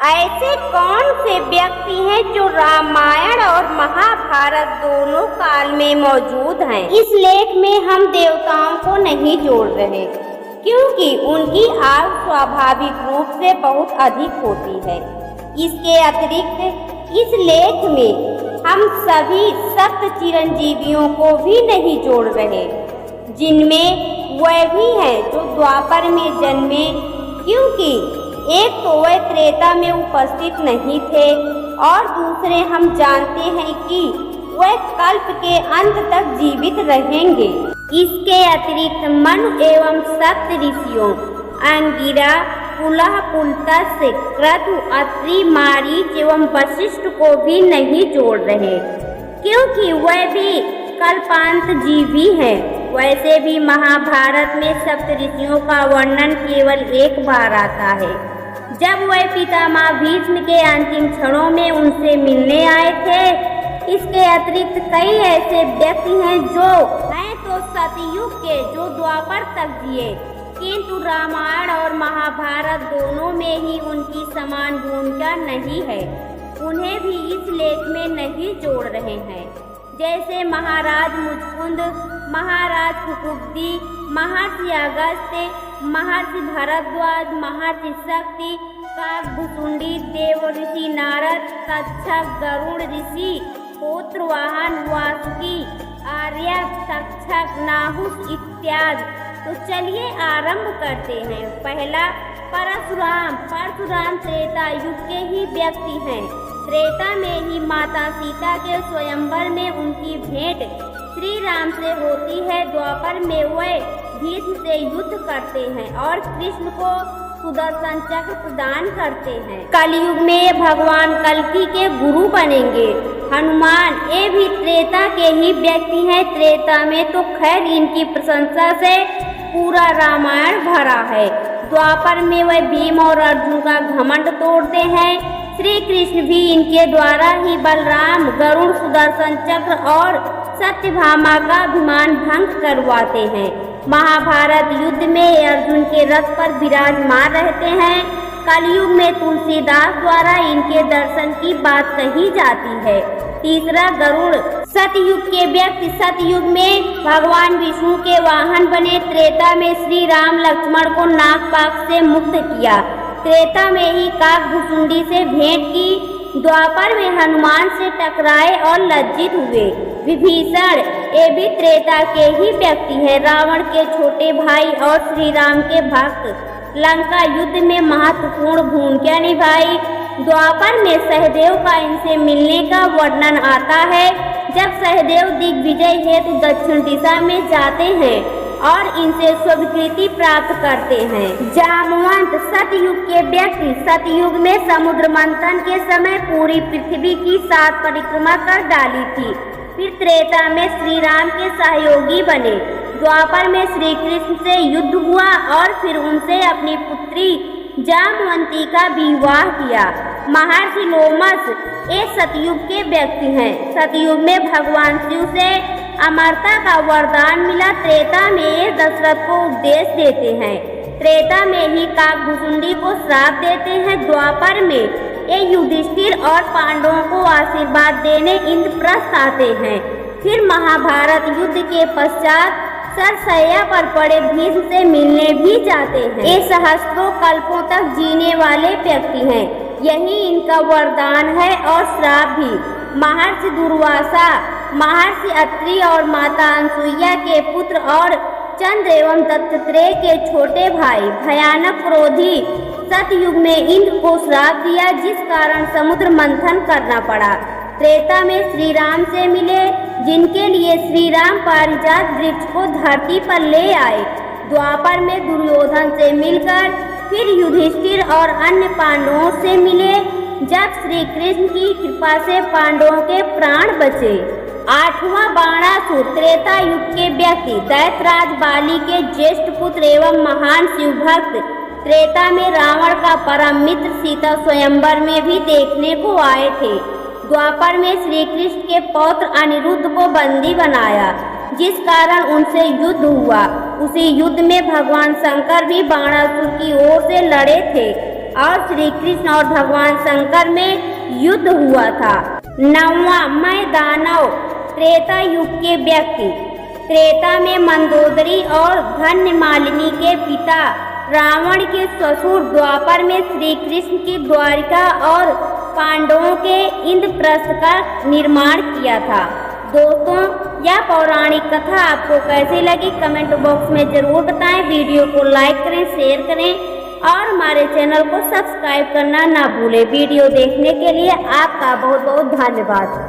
ऐसे कौन से व्यक्ति हैं जो रामायण और महाभारत दोनों काल में मौजूद हैं? इस लेख में हम देवताओं को नहीं जोड़ रहे क्योंकि उनकी आयु स्वाभाविक रूप से बहुत अधिक होती है। इसके अतिरिक्त इस लेख में हम सभी सप्त चिरंजीवियों को भी नहीं जोड़ रहे, जिनमें वह भी हैं जो द्वापर में जन्मे, क्योंकि एक तो वह त्रेता में उपस्थित नहीं थे और दूसरे हम जानते हैं कि वह कल्प के अंत तक जीवित रहेंगे। इसके अतिरिक्त मनु एवं सप्त ऋषियों अंगिरा, पुलह, पुलत्स्य, क्रतु, अत्रि, मारीच एवं वशिष्ठ को भी नहीं जोड़ रहे क्योंकि वह भी कल्पांत जीवी हैं। वैसे भी महाभारत में सप्त ऋषियों का वर्णन केवल एक बार आता है, जब वह पितामह भीष्म के अंतिम क्षणों में उनसे मिलने आए थे। इसके अतिरिक्त कई ऐसे व्यक्ति हैं जो हैं तो सतयुग के, जो द्वापर तक जिए, किंतु रामायण और महाभारत दोनों में ही उनकी समान भूमिका नहीं है। उन्हें भी इस लेख में नहीं जोड़ रहे हैं, जैसे महाराज मुचकुंद, महाराज कुकुब्दी, महर्षि अगस्त्य, महर्षि भरद्वाज, महर्षि शक्ति, काकभुसुंडी, देव ऋषि नारद, तक्षक, गरुड़ ऋषि, पौत्रवाहन, वासुकी, आर्य, तक्षक, नाहुस इत्यादि। तो चलिए आरंभ करते हैं। पहला परशुराम। परशुराम त्रेता युग के ही व्यक्ति हैं। त्रेता में ही माता सीता के स्वयंवर में उनकी भेंट श्री राम से होती है। द्वापर में वह भीष्म से युद्ध करते हैं और कृष्ण को सुदर्शन चक्र प्रदान करते हैं। कलयुग में भगवान कल्कि के गुरु बनेंगे। हनुमान ये भी त्रेता के ही व्यक्ति हैं। त्रेता में तो खैर इनकी प्रशंसा से पूरा रामायण भरा है। द्वापर में वह भीम और अर्जुन का घमंड तोड़ते हैं। श्री कृष्ण भी इनके द्वारा ही बलराम, गरुड़, सुदर्शन चक्र और सत्यभामा का अभिमान भंग करवाते हैं। महाभारत युद्ध में अर्जुन के रथ पर विराजमान रहते हैं। कलयुग में तुलसीदास द्वारा इनके दर्शन की बात कही जाती है। तीसरा गरुड़। सतयुग के व्यक्ति सतयुग में भगवान विष्णु के वाहन बने। त्रेता में श्री राम लक्ष्मण को नागपाश से मुक्त किया। त्रेता में ही काकभुसुंडी से भेंट की। द्वापर में हनुमान से टकराए और लज्जित हुए। विभीषण ये भी त्रेता के ही व्यक्ति है। रावण के छोटे भाई और श्री राम के भक्त। लंका युद्ध में महत्वपूर्ण भूमिका निभाई। द्वापर में सहदेव का इनसे मिलने का वर्णन आता है, जब सहदेव दिग्विजय हेतु दक्षिण दिशा में जाते हैं और इनसे स्वीकृति प्राप्त करते हैं। जामवंत सतयुग के व्यक्ति। सतयुग में समुद्र मंथन के समय पूरी पृथ्वी की 7 परिक्रमा कर डाली थी। फिर त्रेता में श्री राम के सहयोगी बने। द्वापर में श्री कृष्ण से युद्ध हुआ और फिर उनसे अपनी पुत्री जामवंती का विवाह किया। महर्षि लोमस ये सतयुग के व्यक्ति हैं। सतयुग में भगवान शिव से अमरता का वरदान मिला। त्रेता में दशरथ को उपदेश देते हैं। त्रेता में ही काकभुसुंडी को श्राप देते हैं। द्वापर में ये युधिष्ठिर और पांडवों को आशीर्वाद देने इंद्रप्रस्थ आते हैं। फिर महाभारत युद्ध के पश्चात सरसैया पर पड़े भीष्म से मिलने भी जाते हैं। ये सहस्त्रों कल्पों तक जीने वाले व्यक्ति हैं। यही इनका वरदान है और श्राप भी। महर्षि दुर्वासा, महर्षि अत्रि और माता अनसुईया के पुत्र और चंद्र एवं दत्तात्रेय के छोटे भाई। भयानक क्रोधी सतयुग में इंद्र को श्राप दिया, जिस कारण समुद्र मंथन करना पड़ा। त्रेता में श्री राम से मिले, जिनके लिए श्री राम पारिजात वृक्ष को धरती पर ले आए। द्वापर में दुर्योधन से मिलकर फिर युधिष्ठिर और अन्य पांडवों से मिले, जब श्री कृष्ण की कृपा से पांडवों के प्राण बचे। 8वां बाणासुर। त्रेता युग के व्यक्ति। दैत्यराज बाली के ज्येष्ठ पुत्र एवं महान शिव भक्त। त्रेता में रावण का परम मित्र सीता स्वयंवर में भी देखने को आए थे। द्वापर में श्री कृष्ण के पौत्र अनिरुद्ध को बंदी बनाया, जिस कारण उनसे युद्ध हुआ। उसी युद्ध में भगवान शंकर भी बाणासुर की ओर से लड़े थे। और श्री कृष्ण और भगवान शंकर में युद्ध हुआ था। 9वां, मैं दानव। त्रेता युग के व्यक्ति। त्रेता में मंदोदरी और धन्य मालिनी के पिता रावण के ससुर। द्वापर में श्री कृष्ण की द्वारिका और पांडवों के इंद्रप्रस्थ का निर्माण किया था। दोस्तों, यह पौराणिक कथा आपको कैसी लगी कमेंट बॉक्स में जरूर बताएं। वीडियो को लाइक करें, शेयर करें और हमारे चैनल को सब्सक्राइब करना ना भूलें। वीडियो देखने के लिए आपका बहुत बहुत धन्यवाद।